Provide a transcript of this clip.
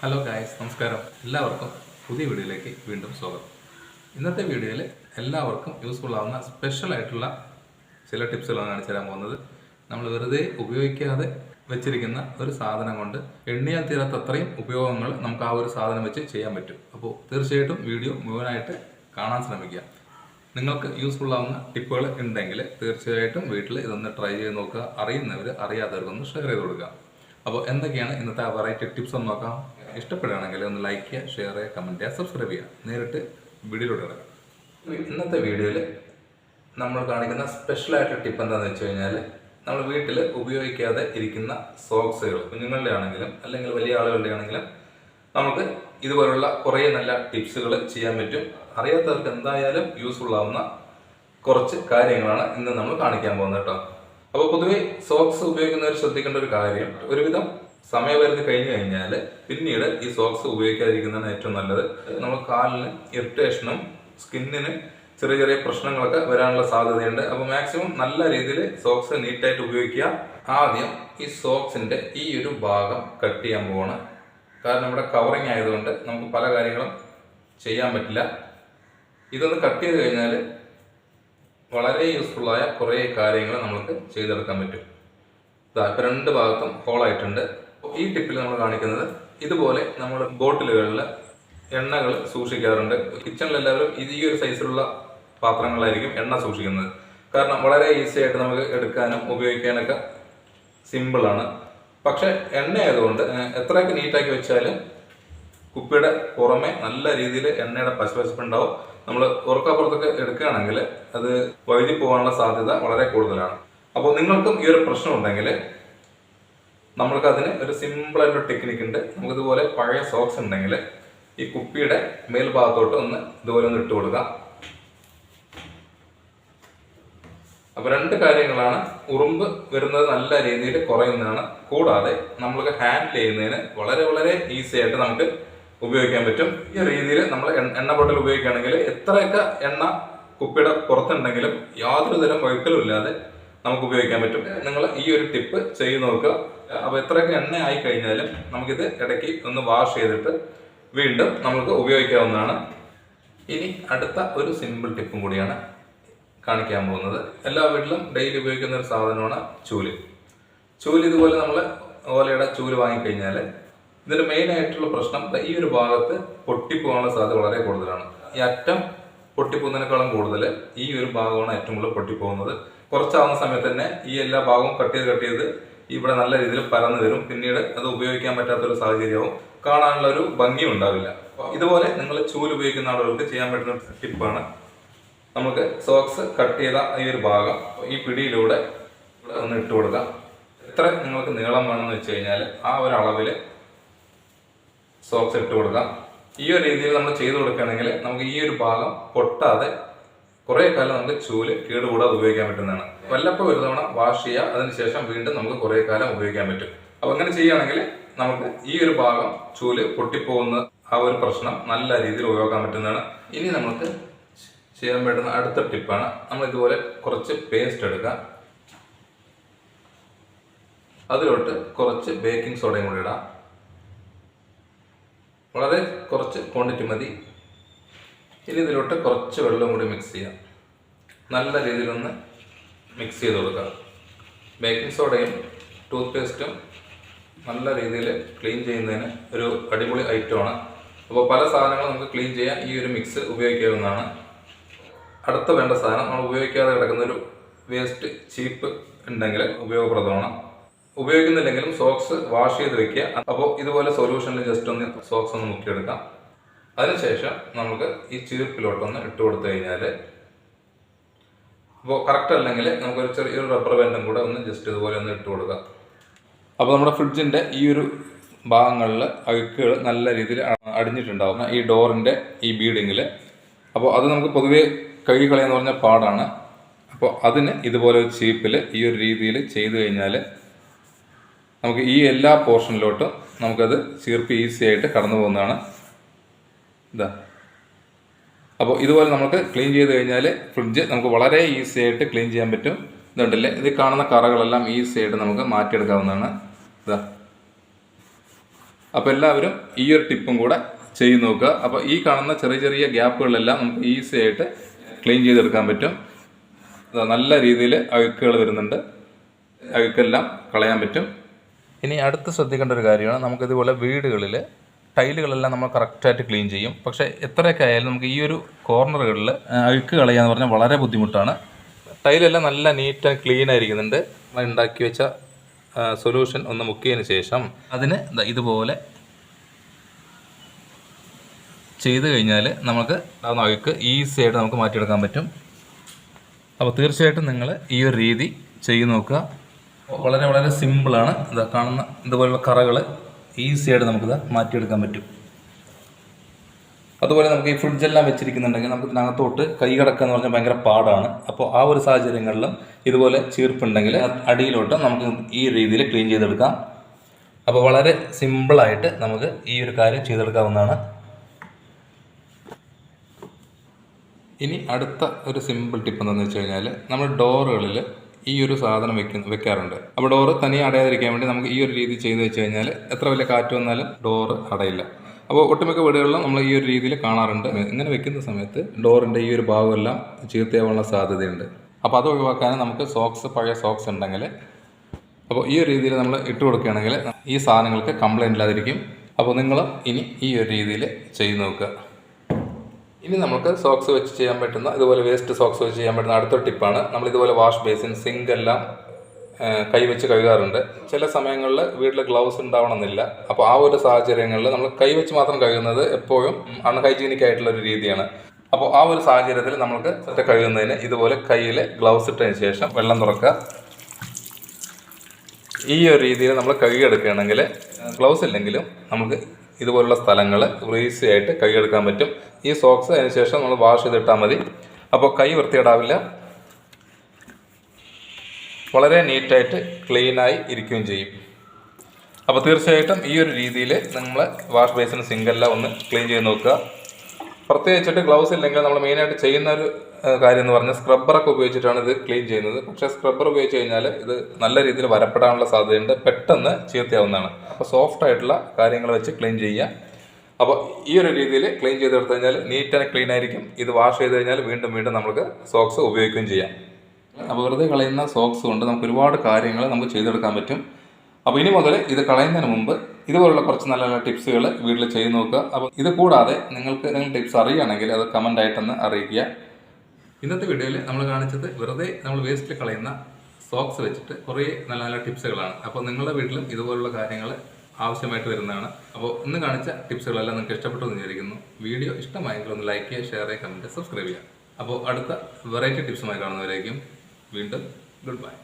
Hello guys, നമസ്കാരം. എല്ലാവർക്കും പുതിയ വീഡിയോയിലേക്ക് വീണ്ടും സ്വാഗതം. ഇന്നത്തെ വീഡിയോയിൽ എല്ലാവർക്കും യൂസ്ഫുൾ ആവുന്ന സ്പെഷ്യൽ ആയിട്ടുള്ള ചില ടിപ്സുകളാണ് കാണിച്ചു തരാൻ പോകുന്നത്. നമ്മൾ വെറുതെ ഉപയോഗിക്കാതെ വെച്ചിരിക്കുന്ന ഒരു സാധനം കൊണ്ട് എണ്ണിയാൽ തീരാത്ത അത്രയും ഉപയോഗങ്ങൾ നമുക്ക് ആ ഒരു സാധനം വെച്ച് ചെയ്യാൻ പറ്റും. അപ്പോൾ തീർച്ചയായിട്ടും വീഡിയോ മുഴുവനായിട്ട് കാണാൻ ശ്രമിക്കുക. നിങ്ങൾക്ക് യൂസ്ഫുൾ ആവുന്ന ടിപ്പുകൾ ഉണ്ടെങ്കിൽ തീർച്ചയായിട്ടും വീട്ടിൽ ഇതൊന്ന് ട്രൈ ചെയ്ത് നോക്കുക. അറിയുന്നവർ അറിയാത്തവർക്കൊന്ന് ഷെയർ ചെയ്ത് കൊടുക്കുക. അപ്പോൾ എന്തൊക്കെയാണ് ഇന്നത്തെ വെറൈറ്റി ടിപ്സ് എന്ന് നോക്കാം. ഇഷ്ടപ്പെടുകയാണെങ്കിൽ ഒന്ന് ലൈക്ക് ചെയ്യുക, ഷെയർ ചെയ്യുക, കമൻറ്റ് ചെയ്യുക, സബ്സ്ക്രൈബ് ചെയ്യുക. നേരിട്ട് വീഡിയോയിലോട്ട് കിടക്കാം. ഇന്നത്തെ വീഡിയോയിൽ നമ്മൾ കാണിക്കുന്ന സ്പെഷ്യലായിട്ട് ടിപ്പ് എന്താണെന്ന് വെച്ച് കഴിഞ്ഞാൽ, നമ്മൾ വീട്ടിൽ ഉപയോഗിക്കാതെ ഇരിക്കുന്ന സോക്സുകൾ, കുഞ്ഞുങ്ങളുടെ ആണെങ്കിലും അല്ലെങ്കിൽ വലിയ ആളുകളുടെ ആണെങ്കിലും നമുക്ക് ഇതുപോലുള്ള കുറേ നല്ല ടിപ്സുകൾ ചെയ്യാൻ പറ്റും. അറിയാത്തവർക്ക് എന്തായാലും യൂസ്ഫുൾ ആവുന്ന കുറച്ച് കാര്യങ്ങളാണ് ഇന്ന് നമ്മൾ കാണിക്കാൻ പോകുന്നത് കേട്ടോ. അപ്പോൾ പൊതുവെ സോക്സ് ഉപയോഗിക്കുന്നവർ ശ്രദ്ധിക്കേണ്ട ഒരു കാര്യം, ഒരുവിധം സമയപരിധി കഴിഞ്ഞു കഴിഞ്ഞാൽ പിന്നീട് ഈ സോക്സ് ഉപയോഗിക്കാതിരിക്കുന്നതാണ് ഏറ്റവും നല്ലത്. നമ്മൾ കാലിന് ഇറിറ്റേഷനും സ്കിന്നിന് ചെറിയ ചെറിയ പ്രശ്നങ്ങളൊക്കെ വരാനുള്ള സാധ്യതയുണ്ട്. അപ്പോൾ മാക്സിമം നല്ല രീതിയിൽ സോക്സ് നീറ്റായിട്ട് ഉപയോഗിക്കുക. ആദ്യം ഈ സോക്സിന്റെ ഈ ഒരു ഭാഗം കട്ട് ചെയ്യാൻ പോവാണ്. കാരണം ഇവിടെ കവറിങ് ആയതുകൊണ്ട് നമുക്ക് പല കാര്യങ്ങളും ചെയ്യാൻ പറ്റില്ല. ഇതൊന്ന് കട്ട് ചെയ്ത് കഴിഞ്ഞാൽ വളരെ യൂസ്ഫുള്ളായ കുറേ കാര്യങ്ങൾ നമുക്ക് ചെയ്തെടുക്കാൻ പറ്റും. ഇപ്പം രണ്ട് ഭാഗത്തും ഹോളായിട്ടുണ്ട്. ഈ ടിപ്പിൽ നമ്മൾ കാണിക്കുന്നത്, ഇതുപോലെ നമ്മൾ ബോട്ടിലുകളിൽ എണ്ണകൾ സൂക്ഷിക്കാറുണ്ട്. കിച്ചണിൽ എല്ലാവരും ഈ ഒരു സൈസിലുള്ള പാത്രങ്ങളായിരിക്കും എണ്ണ സൂക്ഷിക്കുന്നത്. കാരണം വളരെ ഈസി ആയിട്ട് നമുക്ക് എടുക്കാനും ഉപയോഗിക്കാനൊക്കെ സിമ്പിളാണ്. പക്ഷെ എണ്ണ ആയതുകൊണ്ട് എത്രയൊക്കെ നീറ്റാക്കി വെച്ചാലും കുപ്പിയുടെ പുറമെ നല്ല രീതിയിൽ എണ്ണയുടെ പശപശപ്പുണ്ടാവും. നമ്മൾ ഉറക്കപ്പുറത്തൊക്കെ എടുക്കുകയാണെങ്കിൽ അത് വഴുതി പോകാനുള്ള സാധ്യത വളരെ കൂടുതലാണ്. അപ്പോൾ നിങ്ങൾക്കും ഈ ഒരു പ്രശ്നം ഉണ്ടെങ്കിൽ നമ്മൾക്ക് അതിന് ഒരു സിമ്പിളായിട്ടൊരു ടെക്നിക്ക് ഉണ്ട്. നമുക്കിതുപോലെ പഴയ സോക്സ് ഉണ്ടെങ്കിൽ ഈ കുപ്പിയുടെ മേൽഭാഗത്തോട്ട് ഇതുപോലെ ഒന്ന് ഇട്ട് കൊടുക്കാം. അപ്പൊ രണ്ട് കാര്യങ്ങളാണ്. ഉറുമ്പ് വരുന്നത് നല്ല രീതിയിൽ കുറയുന്നതാണ്. കൂടാതെ നമ്മൾക്ക് ഹാൻഡിൽ ചെയ്യുന്നതിന് വളരെ വളരെ ഈസി ആയിട്ട് നമുക്ക് ഉപയോഗിക്കാൻ പറ്റും. ഈ രീതിയിൽ നമ്മൾ എണ്ണ ബോട്ടിൽ ഉപയോഗിക്കുകയാണെങ്കിൽ എത്രയൊക്കെ എണ്ണ കുപ്പിയുടെ പുറത്തുണ്ടെങ്കിലും യാതൊരു തരം വഴുക്കലും ഇല്ലാതെ നമുക്ക് ഉപയോഗിക്കാൻ പറ്റും. നിങ്ങൾ ഈ ഒരു ടിപ്പ് ചെയ്ത് നോക്കുക. അപ്പോൾ എത്രയൊക്കെ എണ്ണ ആയി കഴിഞ്ഞാലും നമുക്കിത് ഇടയ്ക്ക് ഒന്ന് വാഷ് ചെയ്തിട്ട് വീണ്ടും നമുക്ക് ഉപയോഗിക്കാവുന്നതാണ്. ഇനി അടുത്ത ഒരു സിമ്പിൾ ടിപ്പും കൂടിയാണ് കാണിക്കാൻ പോകുന്നത്. എല്ലാ വീട്ടിലും ഡെയിലി ഉപയോഗിക്കുന്ന ഒരു സാധനമാണ് ചൂല്. ചൂല് ഇതുപോലെ നമ്മൾ ഓലയുടെ ചൂല് വാങ്ങിക്കഴിഞ്ഞാൽ ഇതിന്റെ മെയിൻ ആയിട്ടുള്ള പ്രശ്നം ഈ ഒരു ഭാഗത്ത് പൊട്ടിപ്പോകാനുള്ള സാധ്യത വളരെ കൂടുതലാണ്. ഈ അറ്റം പൊട്ടിപ്പോകുന്നതിനേക്കാളും കൂടുതൽ ഈ ഒരു ഭാഗമാണ് ഏറ്റവും കൂടുതൽ പൊട്ടിപ്പോകുന്നത്. കുറച്ചാവുന്ന സമയത്ത് തന്നെ ഈ എല്ലാ ഭാഗവും കട്ട് ചെയ്ത് ഇവിടെ നല്ല രീതിയിൽ പരന്നു വരും. പിന്നീട് അത് ഉപയോഗിക്കാൻ പറ്റാത്തൊരു സാഹചര്യവും, കാണാനുള്ള ഒരു ഭംഗിയും ഉണ്ടാവില്ല. ഇതുപോലെ നിങ്ങൾ ചൂല് ഉപയോഗിക്കുന്ന ആളുകൾക്ക് ചെയ്യാൻ പറ്റുന്ന ടിപ്പാണ്, നമുക്ക് സോക്സ് കട്ട് ചെയ്ത ഈ ഒരു ഭാഗം ഈ പിടിയിലൂടെ ഒന്ന് ഇട്ട് കൊടുക്കാം. എത്ര നിങ്ങൾക്ക് നീളം വേണമെന്ന് വെച്ച് കഴിഞ്ഞാൽ ആ ഒരു അളവിൽ സോക്സ് ഇട്ട് കൊടുക്കാം. ഈ ഒരു രീതിയിൽ നമ്മൾ ചെയ്ത് കൊടുക്കുകയാണെങ്കിൽ നമുക്ക് ഈ ഒരു ഭാഗം പൊട്ടാതെ കുറേ കാലം നമുക്ക് ചൂല് കേടുകൂടാതെ ഉപയോഗിക്കാൻ പറ്റുന്നതാണ്. വല്ലപ്പോൾ ഒരു തവണ വാഷ് ചെയ്യുക, അതിനുശേഷം വീണ്ടും നമുക്ക് കുറേ കാലം ഉപയോഗിക്കാൻ പറ്റും. അപ്പോൾ അങ്ങനെ ചെയ്യുകയാണെങ്കിൽ നമുക്ക് ഈ ഒരു ഭാഗം ചൂല് പൊട്ടിപ്പോകുന്ന ആ ഒരു പ്രശ്നം നല്ല രീതിയിൽ ഒഴിവാക്കാൻ പറ്റുന്നതാണ്. ഇനി നമുക്ക് ചെയ്യാൻ പറ്റുന്ന അടുത്ത ടിപ്പാണ്, നമ്മൾ ഇതുപോലെ കുറച്ച് പേസ്റ്റ് എടുക്കുക. അതിലോട്ട് കുറച്ച് ബേക്കിംഗ് സോഡയും കൂടി ഇടാം. വളരെ കുറച്ച് ക്വാണ്ടിറ്റി മതി. ഇനി ഇതിലോട്ട് കുറച്ച് വെള്ളം കൂടി മിക്സ് ചെയ്യാം. നല്ല രീതിയിലൊന്ന് മിക്സ് ചെയ്ത് കൊടുക്കുക. ബേക്കിംഗ് സോഡയും ടൂത്ത് പേസ്റ്റും നല്ല രീതിയിൽ ക്ലീൻ ചെയ്യുന്നതിന് ഒരു അടിപൊളി ഐറ്റമാണ്. അപ്പോൾ പല സാധനങ്ങളും നമുക്ക് ക്ലീൻ ചെയ്യാൻ ഈ ഒരു മിക്സ് ഉപയോഗിക്കാവുന്നതാണ്. അടുത്ത വേണ്ട സാധനം, നമ്മൾ ഉപയോഗിക്കാതെ കിടക്കുന്ന ഒരു വേസ്റ്റ് ചീപ്പ് ഉണ്ടെങ്കിൽ ഉപയോഗപ്രദമാണ്. ഉപയോഗിക്കുന്നില്ലെങ്കിലും സോക്സ് വാഷ് ചെയ്ത് വെക്കുക. അപ്പോൾ ഇതുപോലെ സൊല്യൂഷനിൽ ജസ്റ്റ് ഒന്ന് സോക്സ് ഒന്ന് മുക്കിയെടുക്കാം. അതിനുശേഷം നമുക്ക് ഈ ചീർപ്പിലോട്ടൊന്ന് ഇട്ട് കൊടുത്തു കഴിഞ്ഞാൽ, അപ്പോൾ കറക്റ്റ് അല്ലെങ്കിൽ നമുക്കൊരു ചെറിയൊരു റബ്ബർ ബാൻഡും കൂടെ ഒന്ന് ജസ്റ്റ് ഇതുപോലെ ഒന്ന് ഇട്ട് കൊടുക്കാം. അപ്പോൾ നമ്മുടെ ഫ്രിഡ്ജിൻ്റെ ഈ ഒരു ഭാഗങ്ങളിൽ അഴുക്കുകൾ നല്ല രീതിയിൽ അടിഞ്ഞിട്ടുണ്ടാവും ഈ ഡോറിൻ്റെ ഈ ബീഡിങ്ങിൽ. അപ്പോൾ അത് നമുക്ക് പൊതുവേ കഴുകിക്കളയെന്ന് പറഞ്ഞാൽ പാടാണ്. അപ്പോൾ അതിന് ഇതുപോലെ ഒരു ചീപ്പിൽ ഈ ഒരു രീതിയിൽ ചെയ്തു കഴിഞ്ഞാൽ നമുക്ക് ഈ എല്ലാ പോർഷനിലോട്ടും നമുക്കത് ചീർപ്പ് ഈസി ആയിട്ട് കടന്നു പോകുന്നതാണ്. അപ്പോൾ ഇതുപോലെ നമുക്ക് ക്ലീൻ ചെയ്ത് കഴിഞ്ഞാൽ ഫ്രിഡ്ജ് നമുക്ക് വളരെ ഈസി ആയിട്ട് ക്ലീൻ ചെയ്യാൻ പറ്റും. ഇതുണ്ടല്ലേ, ഇത് കാണുന്ന കറകളെല്ലാം ഈസി ആയിട്ട് നമുക്ക് മാറ്റിയെടുക്കാവുന്നതാണ്. അപ്പോൾ എല്ലാവരും ഈ ഒരു ടിപ്പും കൂടെ ചെയ്ത് നോക്കുക. അപ്പോൾ ഈ കാണുന്ന ചെറിയ ചെറിയ ഗ്യാപ്പുകളെല്ലാം നമുക്ക് ഈസി ആയിട്ട് ക്ലീൻ ചെയ്തെടുക്കാൻ പറ്റും. നല്ല രീതിയിൽ അഴുക്കുകൾ വരുന്നുണ്ട്, അഴുക്കെല്ലാം കളയാൻ പറ്റും. ഇനി അടുത്ത് ശ്രദ്ധിക്കേണ്ട ഒരു കാര്യമാണ്, നമുക്കിതുപോലെ വീടുകളിൽ ടൈലുകളെല്ലാം നമ്മൾ കറക്റ്റായിട്ട് ക്ലീൻ ചെയ്യും. പക്ഷേ എത്രയൊക്കെ ആയാലും നമുക്ക് ഈ ഒരു കോർണറുകളിൽ അഴുക്ക് കളയാന്ന് പറഞ്ഞാൽ വളരെ ബുദ്ധിമുട്ടാണ്. ടൈലെല്ലാം നല്ല നീറ്റ് ആൻഡ് ക്ലീൻ ആയിരിക്കുന്നുണ്ട്. നമ്മൾ ഉണ്ടാക്കി വെച്ച സൊല്യൂഷൻ ഒന്ന് മുക്കിയതിന് ശേഷം അതിന് ഇതുപോലെ ചെയ്ത് കഴിഞ്ഞാൽ നമുക്ക് അഴുക്ക് ഈസി ആയിട്ട് നമുക്ക് മാറ്റിയെടുക്കാൻ പറ്റും. അപ്പോൾ തീർച്ചയായിട്ടും നിങ്ങൾ ഈ ഒരു രീതി ചെയ്ത് നോക്കുക. വളരെ വളരെ സിമ്പിളാണ്. ഇതാ കാണുന്ന ഇതുപോലുള്ള കറകൾ ഈസി ആയിട്ട് നമുക്കിത് മാറ്റിയെടുക്കാൻ പറ്റും. അതുപോലെ നമുക്ക് ഈ ഫ്രിഡ്ജെല്ലാം വെച്ചിരിക്കുന്നുണ്ടെങ്കിൽ നമുക്ക് ഇതിനകത്തോട്ട് കൈ കിടക്കുക എന്ന് പറഞ്ഞാൽ ഭയങ്കര പാടാണ്. അപ്പോൾ ആ ഒരു സാഹചര്യങ്ങളിലും ഇതുപോലെ ചീർപ്പുണ്ടെങ്കിൽ അടിയിലോട്ട് നമുക്ക് ഈ രീതിയിൽ ക്ലീൻ ചെയ്തെടുക്കാം. അപ്പോൾ വളരെ സിമ്പിളായിട്ട് നമുക്ക് ഈ ഒരു കാര്യം ചെയ്തെടുക്കാവുന്നതാണ്. ഇനി അടുത്ത ഒരു സിമ്പിൾ ടിപ്പ് എന്താണെന്ന് വെച്ച് കഴിഞ്ഞാൽ, നമ്മൾ ഡോറുകളിൽ ഈ ഒരു സാധനം വെക്കാറുണ്ട്. അപ്പോൾ ഡോറ് തനിയെ അടയാതിരിക്കാൻ വേണ്ടി നമുക്ക് ഈ ഒരു രീതി ചെയ്ത് വെച്ച് കഴിഞ്ഞാൽ എത്ര വലിയ കാറ്റ് വന്നാലും ഡോറ് അടയില്ല. അപ്പോൾ ഒട്ടുമിക്ക വീടുകളിലും നമ്മൾ ഈ ഒരു രീതിയിൽ കാണാറുണ്ട്. ഇങ്ങനെ വെക്കുന്ന സമയത്ത് ഡോറിൻ്റെ ഈ ഒരു ഭാഗമെല്ലാം ചീത്തയാവാനുള്ള സാധ്യതയുണ്ട്. അപ്പോൾ അത് ഒഴിവാക്കാൻ നമുക്ക് പഴയ സോക്സ് ഉണ്ടെങ്കിൽ അപ്പോൾ ഈ ഒരു രീതിയിൽ നമ്മൾ ഇട്ട് കൊടുക്കുകയാണെങ്കിൽ ഈ സാധനങ്ങൾക്ക് കംപ്ലൈൻറ്റ് ഇല്ലാതിരിക്കും. അപ്പോൾ നിങ്ങൾ ഇനി ഈ ഒരു രീതിയിൽ ചെയ്ത് നോക്കുക. ഇനി നമുക്ക് സോക്സ് വെച്ച് ചെയ്യാൻ പറ്റുന്ന, ഇതുപോലെ വേസ്റ്റ് സോക്സ് വെച്ച് ചെയ്യാൻ പറ്റുന്ന അടുത്തൊരു ടിപ്പാണ്. നമ്മളിതുപോലെ വാഷ് ബേസിൻ, സിങ്ക് എല്ലാം കൈവച്ച് കഴുകാറുണ്ട്. ചില സമയങ്ങളിൽ വീട്ടിൽ ഗ്ലൗസ് ഉണ്ടാവണമെന്നില്ല. അപ്പോൾ ആ ഒരു സാഹചര്യങ്ങളിൽ നമ്മൾ കൈവച്ച് മാത്രം കഴുകുന്നത് എപ്പോഴും അൺഹൈജീനിക് ആയിട്ടുള്ളൊരു രീതിയാണ്. അപ്പോൾ ആ ഒരു സാഹചര്യത്തിൽ നമുക്ക് കഴുകുന്നതിന് ഇതുപോലെ കയ്യിൽ ഗ്ലൗസ് ഇട്ടതിന് ശേഷം വെള്ളം തുറക്കുക. ഈ ഒരു രീതിയിൽ നമ്മൾ കഴുകിയെടുക്കുകയാണെങ്കിൽ ഗ്ലൗസ് ഇല്ലെങ്കിലും നമുക്ക് ഇതുപോലുള്ള സ്ഥലങ്ങൾ ഈസി ആയിട്ട് കഴുകിയെടുക്കാൻ പറ്റും. ഈ സോക്സ് അതിന് ശേഷം നമ്മൾ വാഷ് ചെയ്തിട്ടാൽ മതി. അപ്പോൾ കൈ വൃത്തികേടാവില്ല, വളരെ നീറ്റായിട്ട് ക്ലീനായി ഇരിക്കുകയും ചെയ്യും. അപ്പോൾ തീർച്ചയായിട്ടും ഈ ഒരു രീതിയിൽ നിങ്ങൾ വാഷ് ബേസിന് സിങ്കെല്ലാം ഒന്ന് ക്ലീൻ ചെയ്ത് നോക്കുക. പ്രത്യേകിച്ചിട്ട് ഗ്ലൗസ് ഇല്ലെങ്കിൽ നമ്മൾ മെയിനായിട്ട് ചെയ്യുന്ന ഒരു കാര്യം എന്ന് പറഞ്ഞാൽ സ്ക്രബ്ബറൊക്കെ ഉപയോഗിച്ചിട്ടാണ് ഇത് ക്ലീൻ ചെയ്യുന്നത്. പക്ഷേ സ്ക്രബ്ബർ ഉപയോഗിച്ച് കഴിഞ്ഞാൽ ഇത് നല്ല രീതിയിൽ വരപ്പെടാനുള്ള സാധ്യതയുണ്ട്, പെട്ടെന്ന് ചീത്തയാവുന്നതാണ്. അപ്പോൾ സോഫ്റ്റ് ആയിട്ടുള്ള കാര്യങ്ങൾ വെച്ച് ക്ലീൻ ചെയ്യുക. അപ്പോൾ ഈ ഒരു രീതിയിൽ ക്ലീൻ ചെയ്തെടുത്തു കഴിഞ്ഞാൽ നീറ്റ് ആൻഡ് ക്ലീൻ ആയിരിക്കും. ഇത് വാഷ് ചെയ്ത് കഴിഞ്ഞാൽ വീണ്ടും വീണ്ടും നമുക്ക് സോക്സ് ഉപയോഗിക്കുകയും ചെയ്യാം. അപ്പോൾ വെറുതെ കളയുന്ന സോക്സ് കൊണ്ട് നമുക്ക് ഒരുപാട് കാര്യങ്ങൾ നമുക്ക് ചെയ്തെടുക്കാൻ പറ്റും. അപ്പോൾ ഇനി മുതൽ ഇത് കളയുന്നതിന് മുമ്പ് ഇതുപോലുള്ള കുറച്ച് നല്ല നല്ല ടിപ്സുകൾ വീട്ടിൽ ചെയ്ത് നോക്കുക. അപ്പോൾ ഇത് കൂടാതെ നിങ്ങൾക്ക് ടിപ്സ് അറിയുകയാണെങ്കിൽ അത് കമൻ്റായിട്ടൊന്ന് അറിയിക്കുക. ഇന്നത്തെ വീഡിയോയിൽ നമ്മൾ കാണിച്ചത് വെറുതെ നമ്മൾ വേസ്റ്റിൽ കളയുന്ന സോക്സ് വെച്ചിട്ട് കുറേ നല്ല നല്ല ടിപ്സുകളാണ്. അപ്പോൾ നിങ്ങളുടെ വീട്ടിലും ഇതുപോലുള്ള കാര്യങ്ങൾ ആവശ്യമായിട്ട് വരുന്നതാണ്. അപ്പോൾ ഇന്ന് കാണിച്ച ടിപ്സുകളെല്ലാം നിങ്ങൾക്ക് ഇഷ്ടപ്പെട്ടു എന്ന് വിചാരിക്കുന്നു. വീഡിയോ ഇഷ്ടമായെങ്കിൽ ഒന്ന് ലൈക്ക് ചെയ്യുക, ഷെയർ ചെയ്യുക, കമൻറ്റ്, സബ്സ്ക്രൈബ് ചെയ്യുക. അപ്പോൾ അടുത്ത വെറൈറ്റി ടിപ്സുമായി കാണുന്നവരേക്കും വീണ്ടും ഗുഡ് ബൈ.